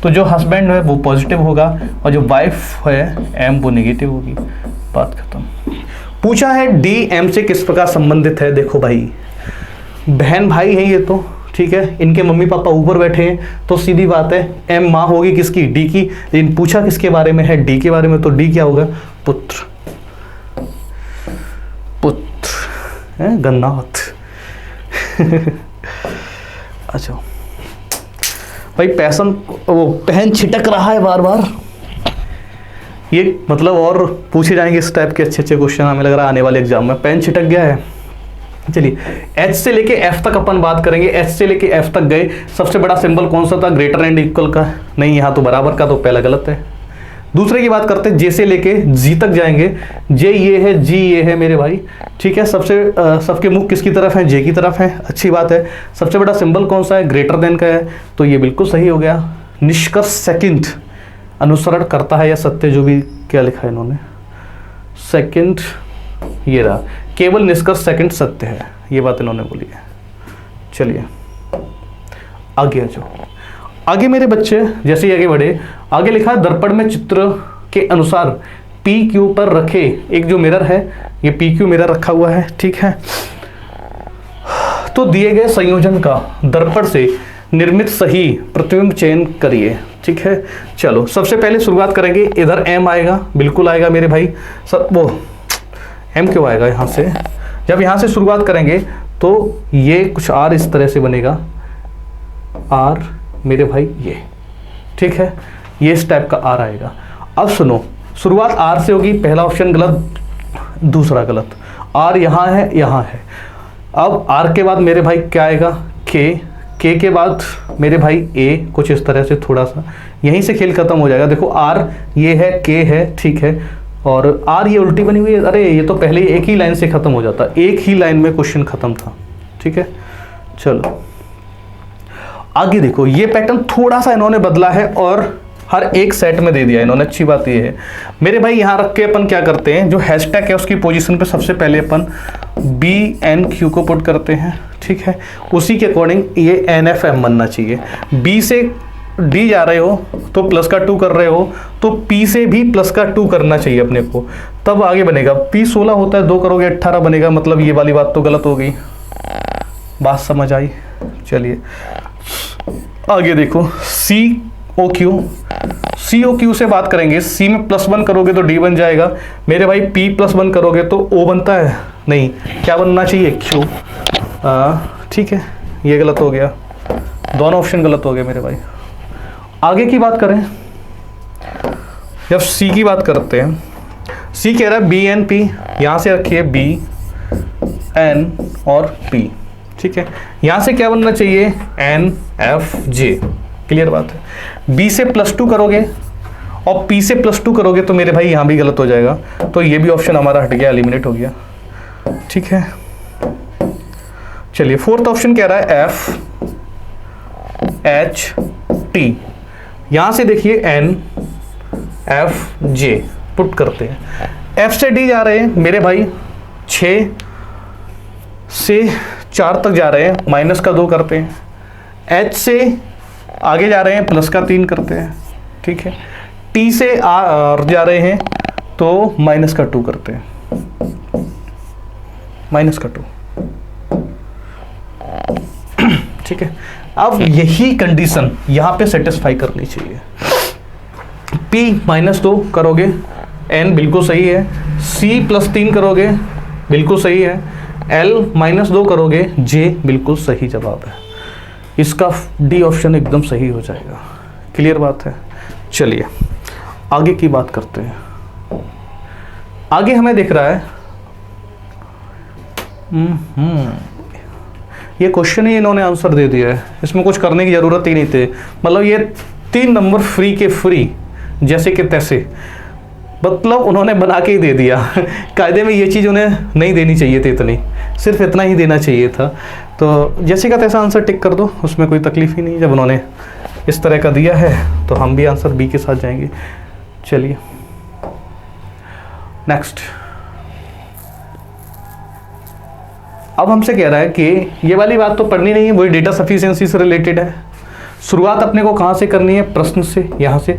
तो जो हस्बैंड है वो पॉजिटिव होगा और जो वाइफ है एम वो नेगेटिव होगी, बात खत्म। पूछा है डी एम से किस प्रकार संबंधित है, देखो भाई बहन भाई है ये तो, ठीक है, इनके मम्मी पापा ऊपर बैठे हैं तो सीधी बात है एम माँ होगी किसकी, डी की, लेकिन पूछा किसके बारे में है, डी के बारे में, तो डी क्या होगा, पुत्र। है गन्नात। अच्छा भाई पैसन वो पेन छिटक रहा है बार बार, ये मतलब और पूछे जाएंगे इस टाइप के अच्छे अच्छे क्वेश्चन, हमें लग रहा है आने वाले एग्जाम में। पेन छिटक गया है। चलिए H से लेके F तक अपन बात करेंगे। H से लेके F तक गए, सबसे बड़ा सिंबल कौन सा था? ग्रेटर एंड इक्वल का, नहीं यहाँ तो बराबर का, तो पहला गलत है। दूसरे की बात करते हैं, J से लेके G तक जाएंगे। J ये है, G ये है मेरे भाई, ठीक है। सबके मुख किसकी तरफ है? J की तरफ है, अच्छी बात है। सबसे बड़ा सिंबल कौन सा है? ग्रेटर देन का है, तो ये बिल्कुल सही हो गया। निष्कर्ष सेकंड अनुसरण करता है या सत्य, जो भी क्या लिखा है इन्होंने, सेकंड ये रहा, केवल निष्कर्ष सेकंड सत्य है, ये बात इन्होंने बोली है। चलिए आगे आ जाओ। आगे मेरे बच्चे जैसे ही आगे बढ़े, आगे लिखा है दर्पण में चित्र के अनुसार पी क्यू पर रखे एक जो मिरर है, ये पी क्यू मिरर रखा हुआ है, ठीक है। तो दिए गए संयोजन का दर्पण से निर्मित सही प्रतिबिंब चयन करिए, ठीक है। चलो सबसे पहले शुरुआत करेंगे, इधर एम आएगा, बिल्कुल आएगा मेरे भाई। सब वो एम क्यों आएगा यहाँ से? जब यहाँ से शुरुआत करेंगे तो ये कुछ आर इस तरह से बनेगा, आर मेरे भाई ये, ठीक है, ये इस टाइप का आर आएगा। अब सुनो, शुरुआत आर से होगी, पहला ऑप्शन गलत, दूसरा गलत। आर यहाँ है, यहाँ है। अब आर के बाद मेरे भाई क्या आएगा? के के बाद मेरे भाई ए, कुछ इस तरह से, थोड़ा सा यहीं से खेल खत्म हो जाएगा। देखो आर ये है, के है, ठीक है, और आर ये उल्टी बनी हुई है, अरे ये तो पहले एक ही लाइन से खत्म हो जाता, एक ही लाइन में क्वेश्चन खत्म था, ठीक है। चलो आगे देखो, ये पैटर्न थोड़ा सा इन्होंने बदला है और हर एक सेट में दे दिया इन्होंने, अच्छी बात ये है मेरे भाई। यहाँ रख के अपन क्या करते हैं, जो हैशटैग है उसकी पोजीशन पे सबसे पहले अपन BNQ को पुट करते हैं, ठीक है। उसी के अकॉर्डिंग ये NFM बनना चाहिए। B से D जा रहे हो तो प्लस का 2 कर रहे हो, तो P से भी प्लस का 2 करना चाहिए अपने को, तब आगे बनेगा। P 16 होता है, 2 करोगे 18 बनेगा, मतलब ये वाली बात तो गलत हो गई, बात समझ आई। चलिए आगे देखो, COQ से बात करेंगे। C में +1 करोगे तो D बन जाएगा मेरे भाई, P +1 करोगे तो O बनता है, नहीं क्या बनना चाहिए? Q, ठीक है, ये गलत हो गया, दोनों ऑप्शन गलत हो गए मेरे भाई। आगे की बात करें, जब C की बात करते हैं, C कह रहा है BNP, यहाँ से रखिए BN और P, ठीक है। यहाँ से क्या बनना चाहिए? NFJ, क्लियर बात है। B से +2 करोगे और P से +2 करोगे तो मेरे भाई यहाँ भी गलत हो जाएगा, तो ये भी ऑप्शन हमारा हट गया, एलिमिनेट हो गया, ठीक है। चलिए फोर्थ ऑप्शन कह रहा है FHT, यहाँ से देखिए NFJ पुट करते हैं। F से D जा रहे हैं मेरे भाई, 6 से 4 तक जा रहे हैं, माइनस का 2 करते हैं। H से आगे जा रहे हैं, प्लस का 3 करते हैं, ठीक है। T से R जा रहे हैं तो माइनस का 2 करते हैं, माइनस का 2, ठीक है। अब यही कंडीशन यहाँ पे सेटिस्फाई करनी चाहिए। P -2 करोगे, N बिल्कुल सही है। C +3 करोगे, बिल्कुल सही है। L -2 करोगे, J बिल्कुल सही जवाब है। इसका D ऑप्शन एकदम सही हो जाएगा, क्लियर बात है। चलिए आगे की बात करते हैं। आगे हमें दिख रहा है ये क्वेश्चन ही इन्होंने आंसर दे दिया है, इसमें कुछ करने की ज़रूरत ही नहीं थी। मतलब ये 3 नंबर फ्री के फ्री, जैसे कि तैसे, मतलब उन्होंने बना के ही दे दिया। कायदे में ये चीज़ उन्हें नहीं देनी चाहिए थी, इतनी, सिर्फ इतना ही देना चाहिए था। तो जैसे का तैसा आंसर टिक कर दो, उसमें कोई तकलीफ ही नहीं। जब उन्होंने इस तरह का दिया है तो हम भी आंसर B के साथ जाएंगे। चलिए नेक्स्ट, अब हमसे कह रहा है कि ये वाली बात तो पढ़नी नहीं है, वही डेटा सफिशिएंसी से रिलेटेड है। शुरुआत अपने को कहाँ से करनी है? प्रश्न से। यहाँ से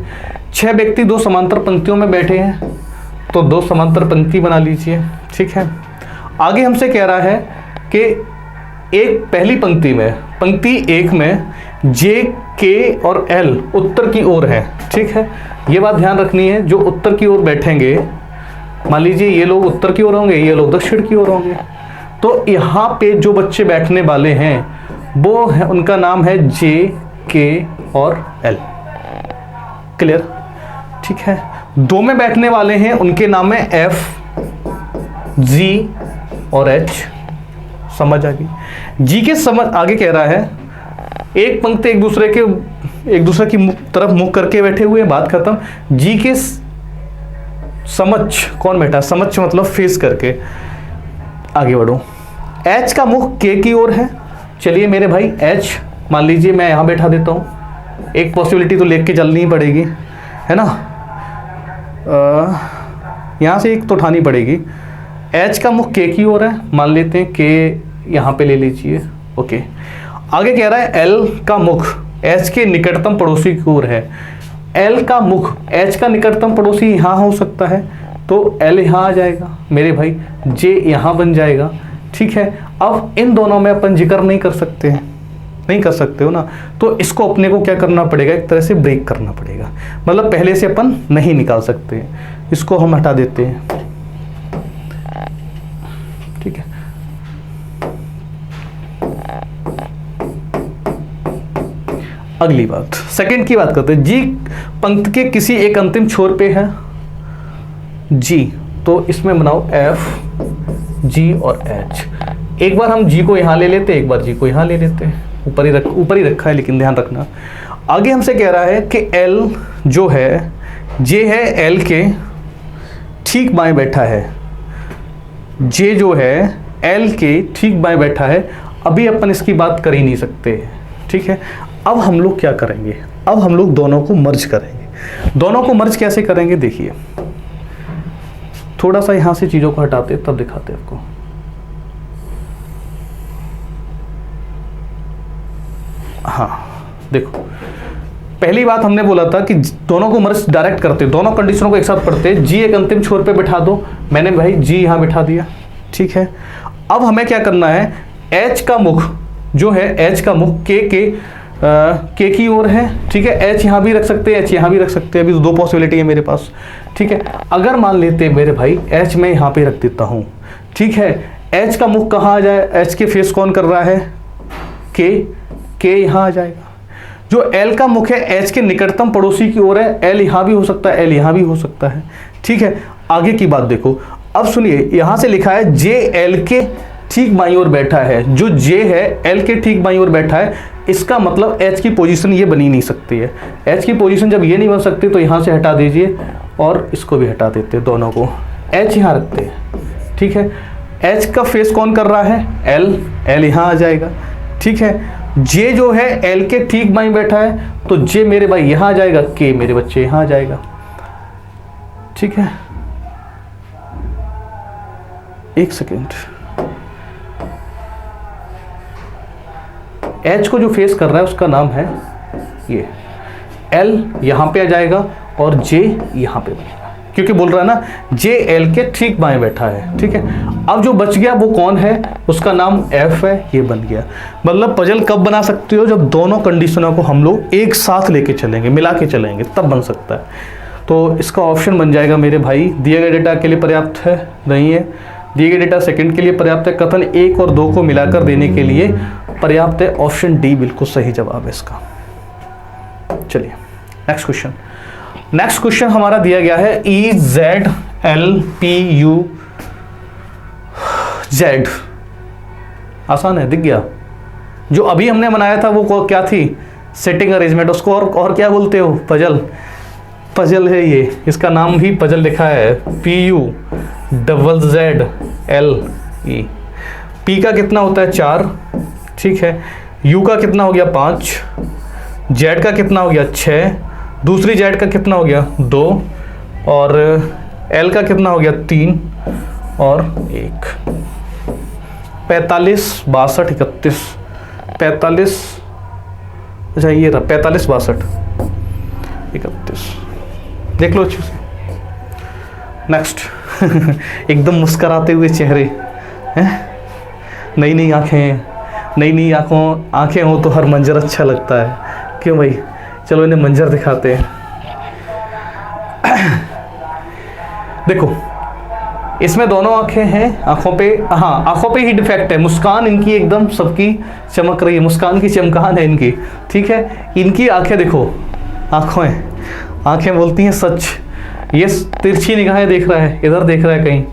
6 व्यक्ति 2 समांतर पंक्तियों में बैठे हैं तो 2 समांतर पंक्ति बना लीजिए, ठीक है। आगे हमसे कह रहा है कि एक पहली पंक्ति में, पंक्ति 1 में J, K और L उत्तर की ओर है, ठीक है। ये बात ध्यान रखनी है, जो उत्तर की ओर बैठेंगे, मान लीजिए ये लोग उत्तर की ओर होंगे, ये लोग दक्षिण की ओर होंगे, तो यहाँ पे जो बच्चे बैठने वाले हैं वो है, उनका नाम है जे, के और एल। क्लियर? ठीक है। दो में बैठने वाले हैं उनके नाम है एफ, जी और एच। समझ आ गई? जी के समझ आगे कह रहा है एक पंक्ति एक दूसरे की तरफ मुख करके बैठे हुए, बात खत्म। जी के समझ कौन बैठा? समझ मतलब फेस करके। आगे बढ़ो। एच का मुख के की ओर है। चलिए मेरे भाई एच मान लीजिए मैं यहां बैठा देता हूं, एक पॉसिबिलिटी तो लेके चलनी ही पड़ेगी, है ना। यहां से एक तो उठानी पड़ेगी। एच का मुख के की ओर है, मान लेते हैं के यहां पे ले लीजिए। ओके। आगे कह रहा है एल का मुख एच के निकटतम पड़ोसी की ओर है। एल का मुख एच का निकटतम पड़ोसी यहां हो सकता है, तो एल यहां आ जाएगा मेरे भाई, जे यहां बन जाएगा। ठीक है। अब इन दोनों में अपन जिक्र नहीं कर सकते हैं, नहीं कर सकते हो ना, तो इसको अपने को क्या करना पड़ेगा, एक तरह से ब्रेक करना पड़ेगा। मतलब पहले से अपन नहीं निकाल सकते, इसको हम हटा देते हैं। ठीक है। अगली बात, सेकंड की बात करते हैं। जी पंक्ति के किसी एक अंतिम छोर पे है जी, तो इसमें बनाओ एफ, जी और एच। एक बार हम जी को यहां ले लेते, एक बार जी को यहां ले लेते। ऊपर ही रखा है लेकिन ध्यान रखना। आगे हमसे कह रहा है कि एल जो है, जे है एल के ठीक बाएं बैठा है। जे जो है एल के ठीक बाएं बैठा है। अभी अपन इसकी बात कर ही नहीं सकते। ठीक है। अब हम लोग क्या करेंगे, अब हम लोग दोनों को मर्ज करेंगे। दोनों को मर्ज कैसे करेंगे देखिए, थोड़ा सा यहां से चीजों को हटाते तब दिखाते आपको। हाँ देखो, पहली बात हमने बोला था कि दोनों को मर्ज डायरेक्ट करते, दोनों कंडीशनों को एक साथ पढ़ते। जी एक अंतिम छोर पे बिठा दो, मैंने भाई जी यहां बिठा दिया। ठीक है। अब हमें क्या करना है, एच का मुख जो है, एच का मुख के की ओर है। ठीक है। एच यहां भी रख सकते हैं, एच यहां भी रख सकते हैं, अभी दो पॉसिबिलिटी है मेरे पास। ठीक है। अगर मान लेते हैं मेरे भाई एच मैं यहां पे रख देता हूं। ठीक है। एच का मुख कहां आ जाए, एच के फेस कौन कर रहा है, के यहां आ जाएगा। जो एल का मुख है एच के निकटतम पड़ोसी की ओर है, एल यहां भी हो सकता है, एल यहां भी हो सकता है। ठीक है। आगे की बात देखो, अब सुनिए, यहां से लिखा है जे एल के ठीक बाईं ओर बैठा है। जो जे है एल के ठीक बाईं ओर बैठा है, इसका मतलब एच की पोजीशन ये बनी नहीं सकती है। एच की पोजीशन जब ये नहीं बन सकती तो यहां से हटा दीजिए और इसको भी हटा देते, दोनों को एच यहां रखते हैं। ठीक है। एच का फेस कौन कर रहा है, एल यहां आ जाएगा। ठीक है। जे जो है एल के ठीक बाईं बैठा है, तो जे मेरे भाई यहां आ जाएगा, के मेरे बच्चे यहां आ जाएगा। ठीक है। एक सेकेंड, एच को जो फेस कर रहा है उसका नाम है ये, एल यहां पे आ जाएगा और जे यहां पे बनेगा, क्योंकि बोल रहा है ना जे एल के ठीक बाएं बैठा है। ठीक है। अब जो बच गया वो कौन है, उसका नाम एफ है, ये बन गया। मतलब पजल कब बना सकते हो, जब दोनों कंडीशनों को हम लोग एक साथ लेके चलेंगे, मिला के चलेंगे, तब बन सकता है। तो इसका ऑप्शन बन जाएगा मेरे भाई, दिए गए डेटा के लिए पर्याप्त है, नहीं है। दिए गए डेटा सेकंड के लिए पर्याप्त है, कथन 1 और 2 को मिलाकर देने के लिए पर्याप्त है। ऑप्शन डी बिल्कुल सही जवाब है इसका। चलिए नेक्स्ट क्वेश्चन। नेक्स्ट क्वेश्चन हमारा दिया गया है EZLPU Z। आसान है, दिख गया। जो अभी हमने बनाया था वो क्या थी, सेटिंग अरेंजमेंट, उसको और क्या बोलते हो, पजल। पजल है ये, इसका नाम भी पजल लिखा है, PUZZLE। P का कितना होता है 4। ठीक है। U का कितना हो गया 5, Z का कितना हो गया 6, दूसरी Z का कितना हो गया 2, और L का कितना हो गया 3 और 1। 45 62 31 45, अच्छा ये रहा 45 62 31। देख लो अच्छे से। नेक्स्ट एकदम मुस्कराते हुए चेहरे हैं, नई नई आंखें, नई नई आंखें हो तो हर मंजर अच्छा लगता है। क्यों भाई, चलो इन्हें मंजर दिखाते हैं। देखो इसमें दोनों आंखें हैं, आंखों पे, हाँ आंखों पे ही डिफेक्ट है, मुस्कान इनकी एकदम सबकी चमक रही है, मुस्कान की चमकान है इनकी, ठीक है। इनकी आंखें देखो, आंखें बोलती हैं सच। ये तिरछी निगाहें देख रहा है, इधर देख रहा है कहीं,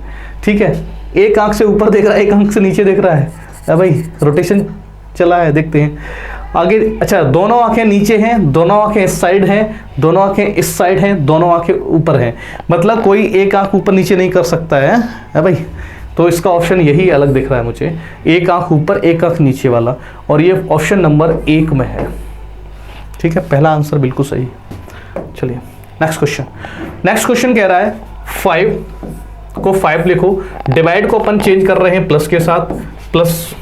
ठीक है। एक आंख से ऊपर देख रहा है, एक आंख से नीचे देख रहा है भाई, रोटेशन चला है, देखते हैं आगे। अच्छा, दोनों आंखें नीचे हैं, दोनों आंखें इस साइड हैं, दोनों आंखें इस साइड हैं, दोनों आंखें ऊपर हैं, मतलब कोई एक आंख ऊपर नीचे नहीं कर सकता है भाई। तो इसका ऑप्शन यही अलग दिख रहा है मुझे, एक आंख ऊपर एक आंख नीचे वाला, और ये ऑप्शन नंबर 1 में है, ठीक है। पहला आंसर बिल्कुल सही। चलिए नेक्स्ट क्वेश्चन। नेक्स्ट क्वेश्चन कह रहा है 5 को 5 लिखो, डिवाइड को अपन चेंज कर रहे हैं प्लस के साथ, प्लस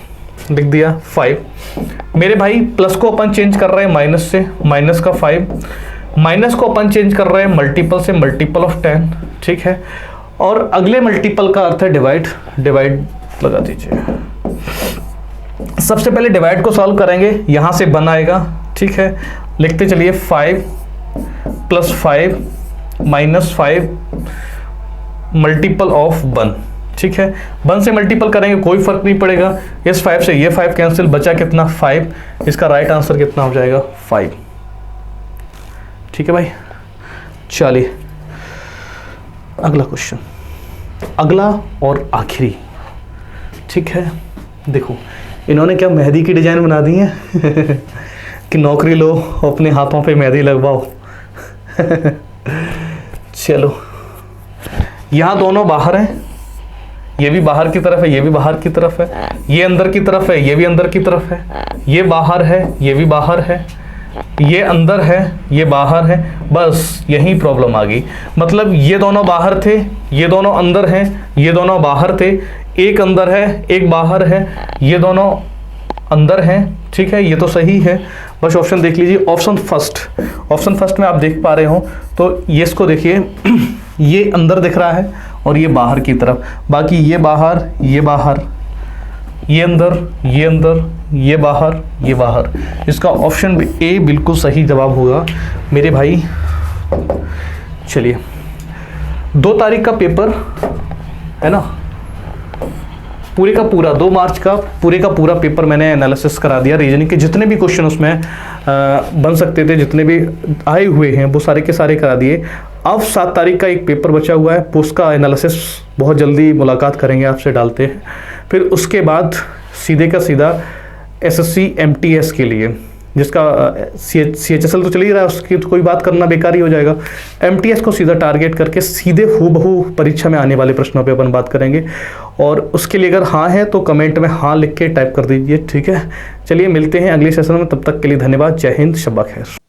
लिख दिया 5। मेरे भाई प्लस को अपन चेंज कर रहे हैं माइनस से, माइनस का 5, माइनस को अपन चेंज कर रहे हैं मल्टीपल से, मल्टीपल ऑफ 10, ठीक है। और अगले मल्टीपल का अर्थ है डिवाइड, डिवाइड लगा दीजिए। सबसे पहले डिवाइड को सॉल्व करेंगे, यहां से 1 आएगा, ठीक है। लिखते चलिए 5 + 5 - 5 मल्टीपल ऑफ 1, ठीक है। 1 से मल्टीपल करेंगे कोई फर्क नहीं पड़ेगा, इस 5 से ये 5 कैंसिल, बचा कितना 5। इसका राइट आंसर कितना हो जाएगा 5, ठीक है भाई। चलिए अगला क्वेश्चन, अगला और आखिरी, ठीक है। देखो इन्होंने क्या मेहंदी की डिजाइन बना दी है कि नौकरी लो अपने हाथों पे मेहंदी लगवाओ चलो, यहाँ दोनों बाहर हैं, ये भी बाहर की तरफ है, ये भी बाहर की तरफ है, ये अंदर की तरफ है, ये भी अंदर की तरफ है, ये बाहर है, ये भी बाहर है, ये अंदर है, ये बाहर है, बस यही प्रॉब्लम आ गई। मतलब ये दोनों बाहर थे, ये दोनों अंदर हैं, ये दोनों बाहर थे, एक अंदर है एक बाहर है, ये दोनों अंदर हैं, ठीक है। ये तो सही है, बस ऑप्शन देख लीजिए, ऑप्शन फर्स्ट में आप देख पा रहे हो तो ये इसको देखिए ये अंदर दिख रहा है और ये बाहर की तरफ, बाकी ये बाहर, ये बाहर, ये अंदर, ये अंदर, ये बाहर, ये बाहर। इसका ऑप्शन ए बिल्कुल सही जवाब होगा मेरे भाई। चलिए 2 तारीख का पेपर है ना, पूरे का पूरा 2 मार्च का पूरे का पूरा पेपर मैंने एनालिसिस करा दिया, रीजनिंग के जितने भी क्वेश्चन उसमें बन सकते थे, जितने भी आए हुए हैं वो सारे के सारे करा दिए। अब 7 तारीख का एक पेपर बचा हुआ है, उसका एनालिसिस बहुत जल्दी मुलाकात करेंगे आपसे, डालते हैं। फिर उसके बाद सीधे का सीधा SSC MTS के लिए, जिसका CHSL तो चल ही रहा है, उसकी तो कोई बात करना बेकार ही हो जाएगा। MTS को सीधा टारगेट करके सीधे हूबहू परीक्षा में आने वाले प्रश्नों पे अपन बात करेंगे। और उसके लिए अगर हाँ है तो कमेंट में हाँ लिख के टाइप कर दीजिए, ठीक है। चलिए मिलते हैं अगले सेशन में, तब तक के लिए धन्यवाद। जय हिंद, शब्बा खैर।